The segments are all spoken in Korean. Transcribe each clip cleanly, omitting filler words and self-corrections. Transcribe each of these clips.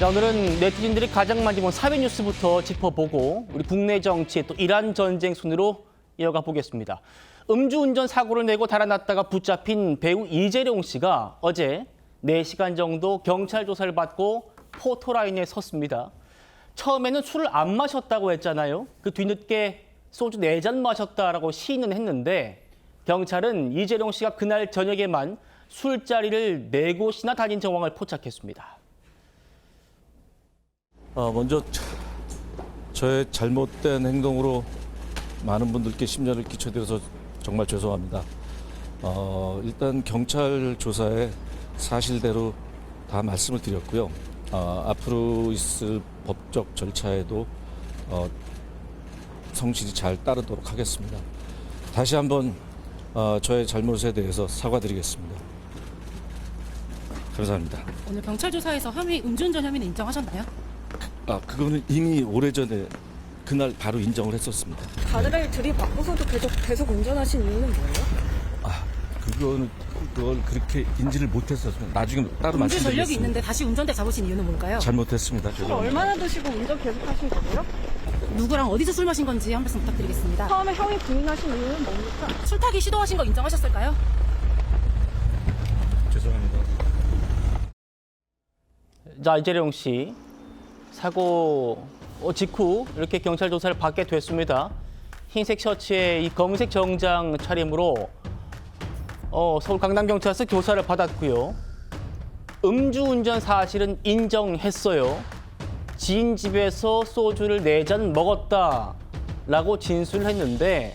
자, 오늘은 네티즌들이 가장 많이 본 사회 뉴스부터 짚어보고 우리 국내 정치 또 이란 전쟁 순으로 이어가 보겠습니다. 음주운전 사고를 내고 달아났다가 붙잡힌 배우 이재룡 씨가 어제 4시간 정도 경찰 조사를 받고 포토라인에 섰습니다. 처음에는 술을 안 마셨다고 했잖아요. 그 뒤늦게 소주 4잔 마셨다라고 시인은 했는데 경찰은 이재룡 씨가 그날 저녁에만 술자리를 4곳이나 다닌 정황을 포착했습니다. 먼저 저의 잘못된 행동으로 많은 분들께 심려를 끼쳐드려서 정말 죄송합니다. 일단 경찰 조사에 사실대로 다 말씀을 드렸고요. 앞으로 있을 법적 절차에도 성실히 잘 따르도록 하겠습니다. 다시 한번 저의 잘못에 대해서 사과드리겠습니다. 감사합니다. 오늘 경찰 조사에서 음주운전 혐의는 인정하셨나요? 그거는 이미 오래전에 그날 바로 인정을 했었습니다. 가드레일 들이받고서도 계속 운전하신 이유는 뭐예요? 그걸 그렇게 인지를 못했었어요. 나중에 따로 음주 말씀드리겠습니다. 전력이 있는데 다시 운전대 잡으신 이유는 뭘까요? 잘못했습니다. 술 얼마나 드시고 운전 계속 하신 거예요? 누구랑 어디서 술 마신 건지 한 말씀 부탁드리겠습니다. 처음에 형이 부인하신 이유는 뭡니까? 술 타기 시도하신 거 인정하셨을까요? 죄송합니다. 자, 이재룡 씨 사고 직후 이렇게 경찰 조사를 받게 됐습니다. 흰색 셔츠에 이 검은색 정장 차림으로 서울 강남경찰서 교사를 받았고요. 음주운전 사실은 인정했어요. 지인 집에서 소주를 4잔 먹었다라고 진술을 했는데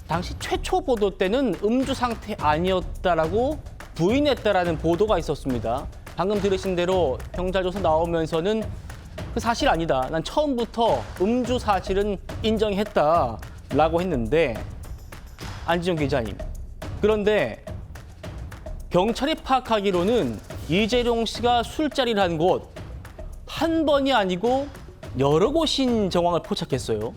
당시 최초 보도 때는 음주 상태 아니었다라고 부인했다라는 보도가 있었습니다. 방금 들으신 대로 경찰 조사 나오면서는 그 사실 아니다. 난 처음부터 음주 사실은 인정했다라고 했는데 안지용 기자님. 그런데 경찰이 파악하기로는 이재룡 씨가 술자리를 한 곳 한 번이 아니고 여러 곳인 정황을 포착했어요.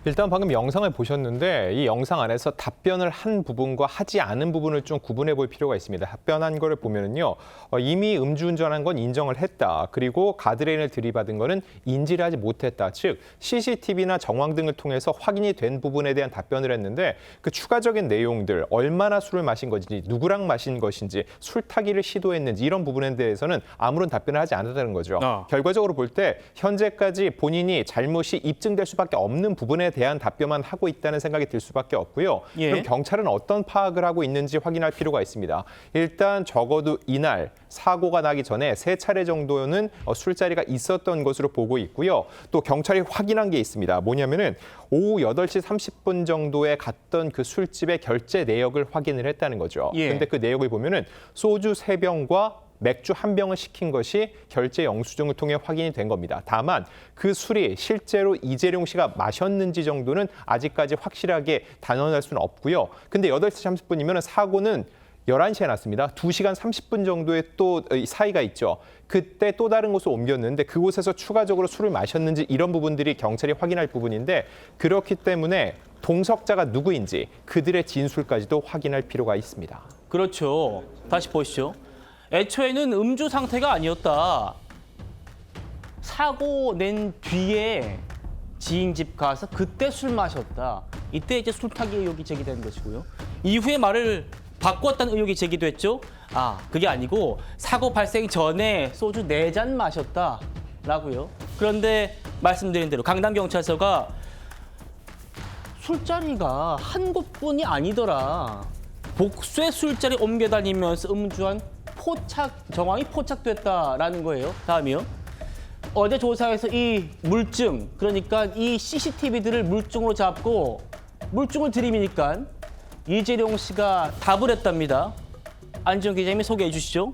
일단 방금 영상을 보셨는데 이 영상 안에서 답변을 한 부분과 하지 않은 부분을 좀 구분해 볼 필요가 있습니다. 답변한 거를 보면은요, 이미 음주운전한 건 인정을 했다. 그리고 가드레인을 들이받은 거는 인지를 하지 못했다. 즉 CCTV나 정황 등을 통해서 확인이 된 부분에 대한 답변을 했는데 그 추가적인 내용들, 얼마나 술을 마신 것인지, 누구랑 마신 것인지, 술 타기를 시도했는지 이런 부분에 대해서는 아무런 답변을 하지 않았다는 거죠. 결과적으로 볼 때 현재까지 본인이 잘못이 입증될 수밖에 없는 부분에 대한 답변만 하고 있다는 생각이 들 수밖에 없고요. 예. 그럼 경찰은 어떤 파악을 하고 있는지 확인할 필요가 있습니다. 일단 적어도 이날 사고가 나기 전에 3차례 정도는 술자리가 있었던 것으로 보고 있고요. 또 경찰이 확인한 게 있습니다. 뭐냐면은 오후 8시 30분 정도에 갔던 그 술집의 결제 내역을 확인을 했다는 거죠. 예. 근데 그 내역을 보면은 소주 3병과 맥주 1병을 시킨 것이 결제 영수증을 통해 확인이 된 겁니다. 다만 그 술이 실제로 이재룡 씨가 마셨는지 정도는 아직까지 확실하게 단언할 수는 없고요. 근데 8시 30분이면 사고는 11시에 났습니다. 2시간 30분 정도의 또 사이가 있죠. 그때 또 다른 곳으로 옮겼는데 그곳에서 추가적으로 술을 마셨는지 이런 부분들이 경찰이 확인할 부분인데 그렇기 때문에 동석자가 누구인지 그들의 진술까지도 확인할 필요가 있습니다. 그렇죠. 다시 보시죠. 애초에는 음주 상태가 아니었다. 사고 낸 뒤에 지인 집 가서 그때 술 마셨다. 이때 이제 술 타기 의혹이 제기된 것이고요. 이후에 말을 바꿨다는 의혹이 제기됐죠. 그게 아니고 사고 발생 전에 소주 4잔 마셨다라고요. 그런데 말씀드린 대로 강남경찰서가 술자리가 한 곳뿐이 아니더라. 복수의 술자리 옮겨 다니면서 음주한 정황이 포착됐다라는 거예요. 다음이요. 어제 조사에서 이 물증, 그러니까 이 CCTV들을 물증으로 잡고 물증을 들이미니까 이재룡 씨가 답을 했답니다. 안지용 기자님이 소개해 주시죠.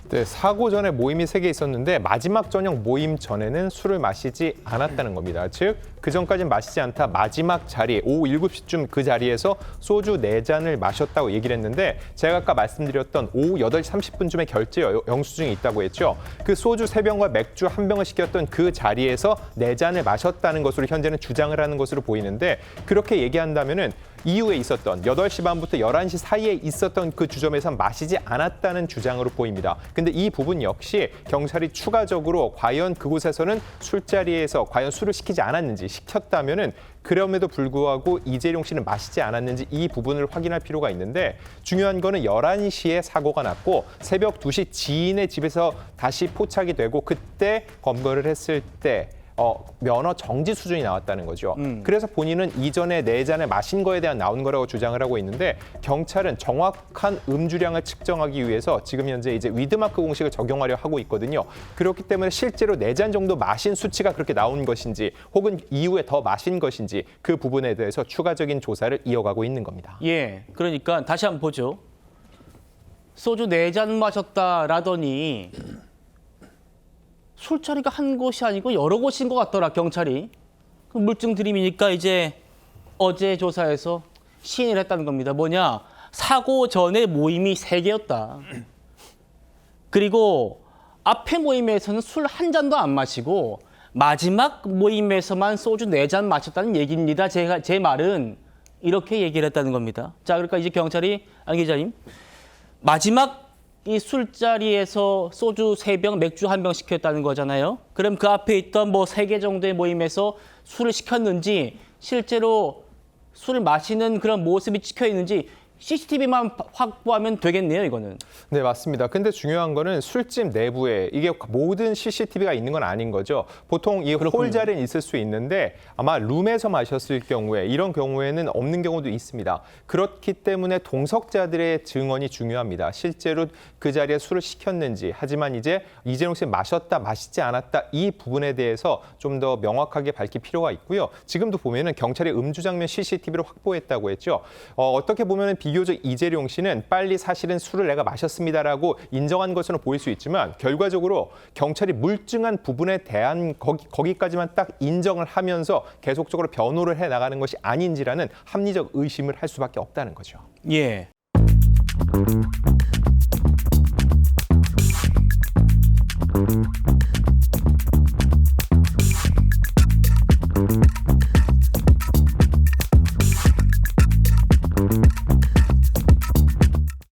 네, 사고 전에 모임이 3개 있었는데 마지막 저녁 모임 전에는 술을 마시지 않았다는 겁니다. 즉, 그 전까지는 마시지 않다 마지막 자리, 오후 7시쯤 그 자리에서 소주 4잔을 마셨다고 얘기를 했는데 제가 아까 말씀드렸던 오후 8시 30분쯤에 결제 영수증이 있다고 했죠. 그 소주 3병과 맥주 1병을 시켰던 그 자리에서 4잔을 마셨다는 것으로 현재는 주장을 하는 것으로 보이는데 그렇게 얘기한다면은 이후에 있었던 8시 반부터 11시 사이에 있었던 그 주점에서 마시지 않았다는 주장으로 보입니다. 근데 이 부분 역시 경찰이 추가적으로 과연 그곳에서는 술자리에서 과연 술을 시키지 않았는지, 시켰다면은 그럼에도 불구하고 이재룡 씨는 마시지 않았는지 이 부분을 확인할 필요가 있는데, 중요한 거는 11시에 사고가 났고 새벽 2시 지인의 집에서 다시 포착이 되고 그때 검거를 했을 때 면허 정지 수준이 나왔다는 거죠. 그래서 본인은 이전에 4잔을 마신 거에 대한 나온 거라고 주장을 하고 있는데, 경찰은 정확한 음주량을 측정하기 위해서 지금 현재 이제 위드마크 공식을 적용하려 하고 있거든요. 그렇기 때문에 실제로 4잔 정도 마신 수치가 그렇게 나온 것인지 혹은 이후에 더 마신 것인지 그 부분에 대해서 추가적인 조사를 이어가고 있는 겁니다. 예, 그러니까 다시 한번 보죠. 소주 4잔 마셨다라더니 술자리가 한 곳이 아니고 여러 곳인 것 같더라, 경찰이. 그 물증 들이미니까 이제 어제 조사에서 시인을 했다는 겁니다. 뭐냐? 사고 전에 모임이 3개였다. 그리고 앞에 모임에서는 술 한 잔도 안 마시고 마지막 모임에서만 소주 4잔 마셨다는 얘기입니다. 제 말은 이렇게 얘기를 했다는 겁니다. 자, 그러니까 이제 경찰이, 안 기자님, 마지막 이 술자리에서 소주 3병, 맥주 1병 시켰다는 거잖아요. 그럼 그 앞에 있던 뭐 3개 정도의 모임에서 술을 시켰는지, 실제로 술을 마시는 그런 모습이 찍혀 있는지 CCTV만 확보하면 되겠네요, 이거는. 네, 맞습니다. 근데 중요한 거는 술집 내부에 이게 모든 CCTV가 있는 건 아닌 거죠. 보통 이 홀 자리는 있을 수 있는데 아마 룸에서 마셨을 경우에, 이런 경우에는 없는 경우도 있습니다. 그렇기 때문에 동석자들의 증언이 중요합니다. 실제로 그 자리에 술을 시켰는지, 하지만 이제 이재룡 씨 마셨다, 마시지 않았다 이 부분에 대해서 좀 더 명확하게 밝힐 필요가 있고요. 지금도 보면은 경찰이 음주 장면 CCTV를 확보했다고 했죠. 어떻게 보면은 비교적 이재룡 씨는 빨리 사실은 술을 내가 마셨습니다라고 인정한 것으로 보일 수 있지만, 결과적으로 경찰이 물증한 부분에 대한 거기까지만 딱 인정을 하면서 계속적으로 변호를 해 나가는 것이 아닌지라는 합리적 의심을 할 수밖에 없다는 거죠. 예.